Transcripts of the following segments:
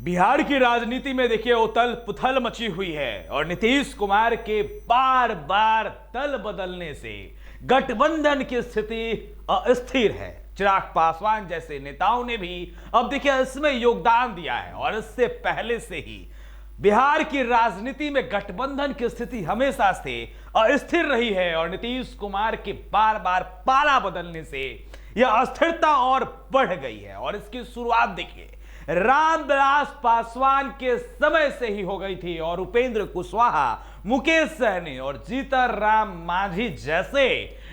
बिहार की राजनीति में देखिए उथल पुथल मची हुई है और नीतीश कुमार के बार बार दल बदलने से गठबंधन की स्थिति अस्थिर है। चिराग पासवान जैसे नेताओं ने भी अब देखिए इसमें योगदान दिया है और इससे पहले से ही बिहार की राजनीति में गठबंधन की स्थिति हमेशा से अस्थिर रही है और नीतीश कुमार के बार बार पाला बदलने से यह अस्थिरता और बढ़ गई है। और इसकी शुरुआत देखिए रामविलास पासवान के समय से ही हो गई थी और उपेंद्र कुशवाहा, मुकेश सहनी और जीतन राम मांझी जैसे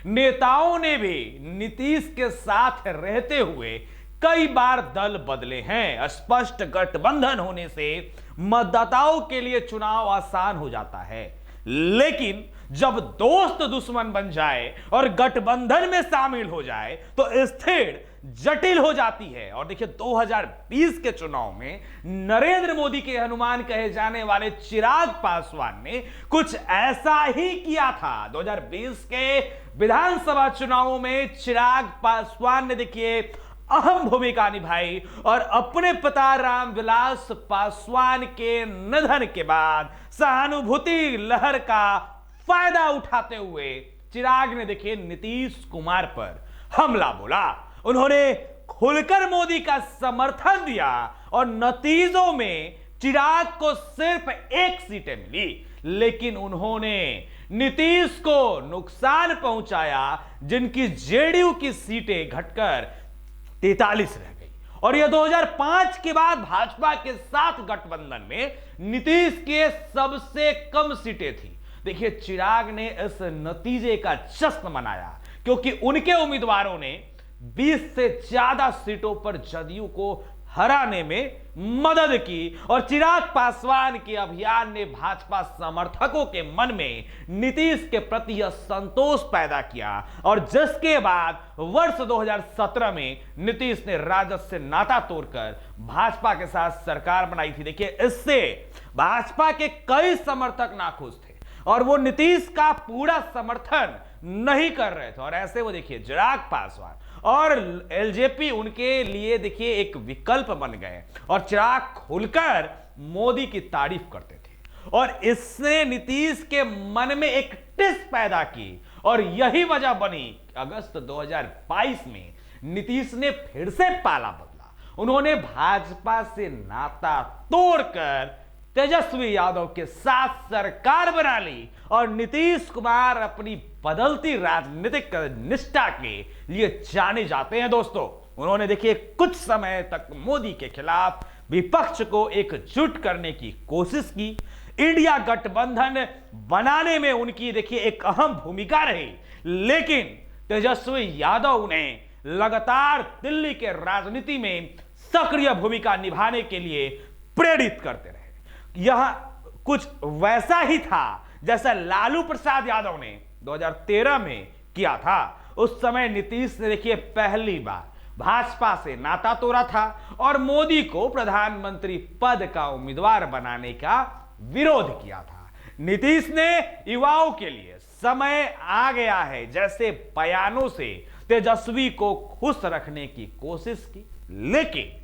नेताओं ने भी नीतीश के साथ रहते हुए कई बार दल बदले हैं। स्पष्ट गठबंधन होने से मतदाताओं के लिए चुनाव आसान हो जाता है, लेकिन जब दोस्त दुश्मन बन जाए और गठबंधन में शामिल हो जाए तो स्थिति जटिल हो जाती है। और देखिए 2020 के चुनाव में नरेंद्र मोदी के हनुमान कहे जाने वाले चिराग पासवान ने कुछ ऐसा ही किया था। 2020 के विधानसभा चुनावों में चिराग पासवान ने देखिए अहम भूमिका निभाई और अपने पिता रामविलास पासवान के निधन के बाद सहानुभूति लहर का फायदा उठाते हुए चिराग ने देखिए नीतीश कुमार पर हमला बोला। उन्होंने खुलकर मोदी का समर्थन दिया और नतीजों में चिराग को सिर्फ 1 सीटें मिली, लेकिन उन्होंने नीतीश को नुकसान पहुंचाया जिनकी जेडीयू की सीटें घटकर 43 रह गई। और यह 2005 के बाद भाजपा के साथ गठबंधन में नीतीश के सबसे कम सीटें थी। देखिए चिराग ने इस नतीजे का जश्न मनाया क्योंकि उनके उम्मीदवारों ने 20 से ज्यादा सीटों पर जदयू को हराने में मदद की और चिराग पासवान के अभियान ने भाजपा समर्थकों के मन में नीतीश के प्रति असंतोष पैदा किया और जिसके बाद वर्ष 2017 में नीतीश ने राजद से नाता तोड़कर भाजपा के साथ सरकार बनाई थी। देखिए इससे भाजपा के कई समर्थक नाखुश थे और वो नीतीश का पूरा समर्थन नहीं कर रहे थे और ऐसे वो देखिए चिराग पासवान और एलजेपी उनके लिए देखिए एक विकल्प बन गए और चिराग खुलकर मोदी की तारीफ करते थे और इसने नीतीश के मन में एक टिस पैदा की और यही वजह बनी अगस्त 2022 में नीतीश ने फिर से पाला बदला। उन्होंने भाजपा से नाता तोड़कर तेजस्वी यादव के साथ सरकार बना ली और नीतीश कुमार अपनी बदलती राजनीतिक निष्ठा के लिए जाने जाते हैं। दोस्तों उन्होंने देखिए कुछ समय तक मोदी के खिलाफ विपक्ष को एकजुट करने की कोशिश की। इंडिया गठबंधन बनाने में उनकी देखिए एक अहम भूमिका रही, लेकिन तेजस्वी यादव ने लगातार दिल्ली के राजनीति में सक्रिय भूमिका निभाने के लिए प्रेरित करते रहे। यह कुछ वैसा ही था जैसा लालू प्रसाद यादव ने 2013 में किया था। उस समय नीतीश ने देखिए पहली बार भाजपा से नाता तोड़ा था और मोदी को प्रधानमंत्री पद का उम्मीदवार बनाने का विरोध किया था। नीतीश ने युवाओं के लिए समय आ गया है जैसे बयानों से तेजस्वी को खुश रखने की कोशिश की, लेकिन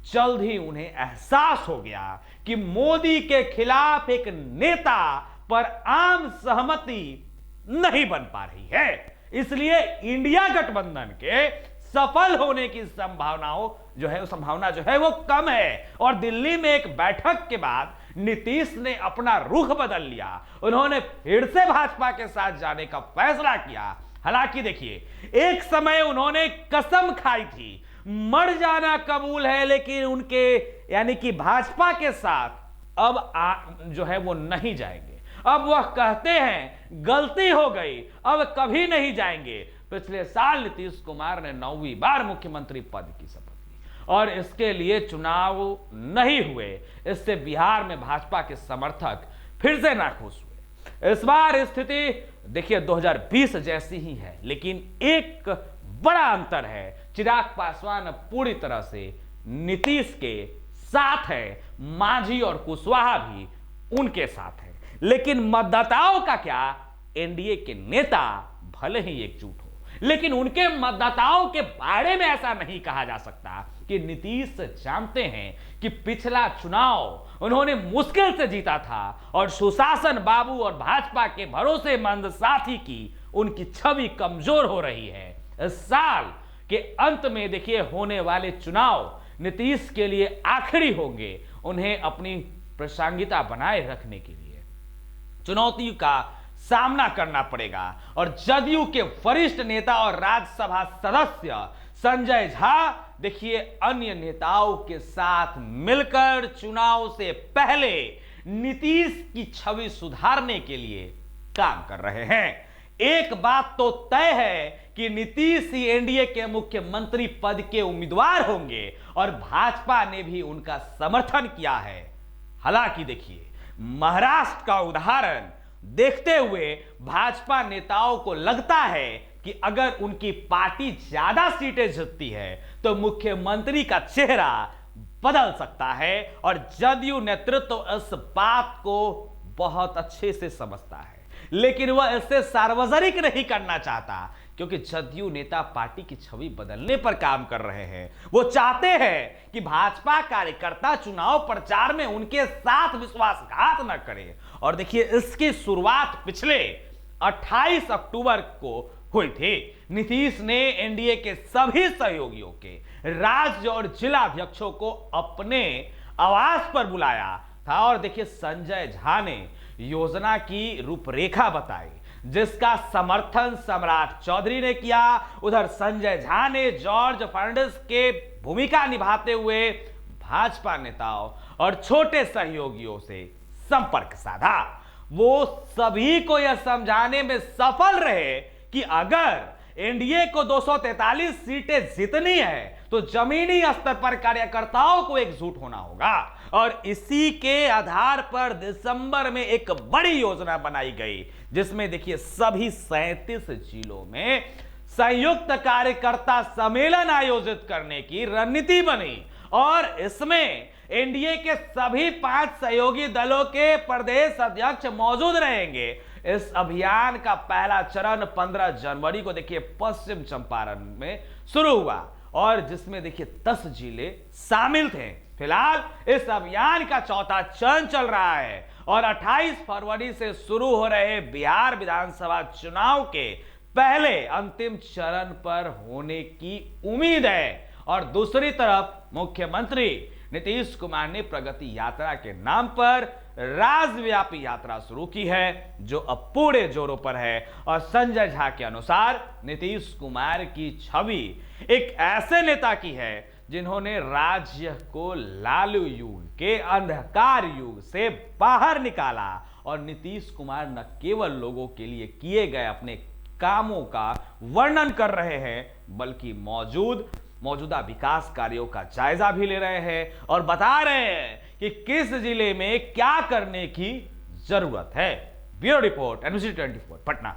जल्द ही उन्हें एहसास हो गया कि मोदी के खिलाफ एक नेता पर आम सहमति नहीं बन पा रही है। इसलिए इंडिया गठबंधन के सफल होने की संभावना जो है वो कम है और दिल्ली में एक बैठक के बाद नीतीश ने अपना रुख बदल लिया। उन्होंने फिर से भाजपा के साथ जाने का फैसला किया। हालांकि देखिए एक समय उन्होंने कसम खाई थी मर जाना कबूल है, लेकिन उनके यानी कि भाजपा के साथ अब जो है वो नहीं जाएंगे। अब वह कहते हैं गलती हो गई, अब कभी नहीं जाएंगे। पिछले साल नीतीश कुमार ने 9वीं बार मुख्यमंत्री पद की शपथ ली और इसके लिए चुनाव नहीं हुए। इससे बिहार में भाजपा के समर्थक फिर से नाखुश हुए। इस बार स्थिति देखिए 2020 जैसी ही है, लेकिन एक बड़ा अंतर है। चिराग पासवान पूरी तरह से नीतीश के साथ है, मांझी और कुशवाहा भी उनके साथ है, लेकिन मतदाताओं का क्या? एनडीए के नेता भले ही एकजुट हो, लेकिन उनके मतदाताओं के बारे में ऐसा नहीं कहा जा सकता कि नीतीश जानते हैं कि पिछला चुनाव उन्होंने मुश्किल से जीता था और सुशासन बाबू और भाजपा के भरोसेमंद साथी की उनकी छवि कमजोर हो रही है। इस साल के अंत में देखिए होने वाले चुनाव नीतीश के लिए आखिरी होंगे। उन्हें अपनी प्रासंगिकता बनाए रखने के लिए चुनौती का सामना करना पड़ेगा और जदयू के वरिष्ठ नेता और राज्यसभा सदस्य संजय झा देखिए अन्य नेताओं के साथ मिलकर चुनाव से पहले नीतीश की छवि सुधारने के लिए काम कर रहे हैं। एक बात तो तय है कि नीतीश ही एनडीए के मुख्यमंत्री पद के उम्मीदवार होंगे और भाजपा ने भी उनका समर्थन किया है। हालांकि देखिए महाराष्ट्र का उदाहरण देखते हुए भाजपा नेताओं को लगता है कि अगर उनकी पार्टी ज्यादा सीटें जीतती है तो मुख्यमंत्री का चेहरा बदल सकता है और जदयू नेतृत्व इस बात को बहुत अच्छे से समझता है, लेकिन वह इसे सार्वजनिक नहीं करना चाहता क्योंकि जदयू नेता पार्टी की छवि बदलने पर काम कर रहे हैं। वो चाहते हैं कि भाजपा कार्यकर्ता चुनाव प्रचार में उनके साथ विश्वासघात न करें। और देखिए इसकी शुरुआत पिछले 28 अक्टूबर को हुई थी। नीतीश ने एनडीए के सभी सहयोगियों के राज्य और जिला अध्यक्षों को अपने आवास पर बुलाया था और देखिए संजय झा ने योजना की रूपरेखा बताई जिसका समर्थन सम्राट चौधरी ने किया। उधर संजय झा ने जॉर्ज फर्नांडिस के भूमिका निभाते हुए भाजपा नेताओं और छोटे सहयोगियों से संपर्क साधा। वो सभी को यह समझाने में सफल रहे कि अगर एनडीए को 243 सीटें जीतनी है तो जमीनी स्तर पर कार्यकर्ताओं को एकजुट होना होगा और इसी के आधार पर दिसंबर में एक बड़ी योजना बनाई गई जिसमें देखिए सभी 37 जिलों में संयुक्त कार्यकर्ता सम्मेलन आयोजित करने की रणनीति बनी और इसमें एनडीए के सभी 5 सहयोगी दलों के प्रदेश अध्यक्ष मौजूद रहेंगे। इस अभियान का पहला चरण 15 जनवरी को देखिए पश्चिम चंपारण में शुरू हुआ और जिसमें देखिए 10 जिले शामिल थे। फिलहाल इस अभियान का चौथा चरण चल रहा है और 28 फरवरी से शुरू हो रहे बिहार विधानसभा चुनाव के पहले अंतिम चरण पर होने की उम्मीद है। और दूसरी तरफ मुख्यमंत्री नीतीश कुमार ने प्रगति यात्रा के नाम पर राज्यव्यापी यात्रा शुरू की है जो अब पूरे जोरों पर है और संजय झा के अनुसार नीतीश कुमार की छवि एक ऐसे नेता की है जिन्होंने राज्य को लालू युग के अंधकार युग से बाहर निकाला और नीतीश कुमार न केवल लोगों के लिए किए गए अपने कामों का वर्णन कर रहे हैं बल्कि मौजूदा विकास कार्यों का जायजा भी ले रहे हैं और बता रहे हैं कि किस जिले में क्या करने की जरूरत है। Bureau report NBC 24 Patna.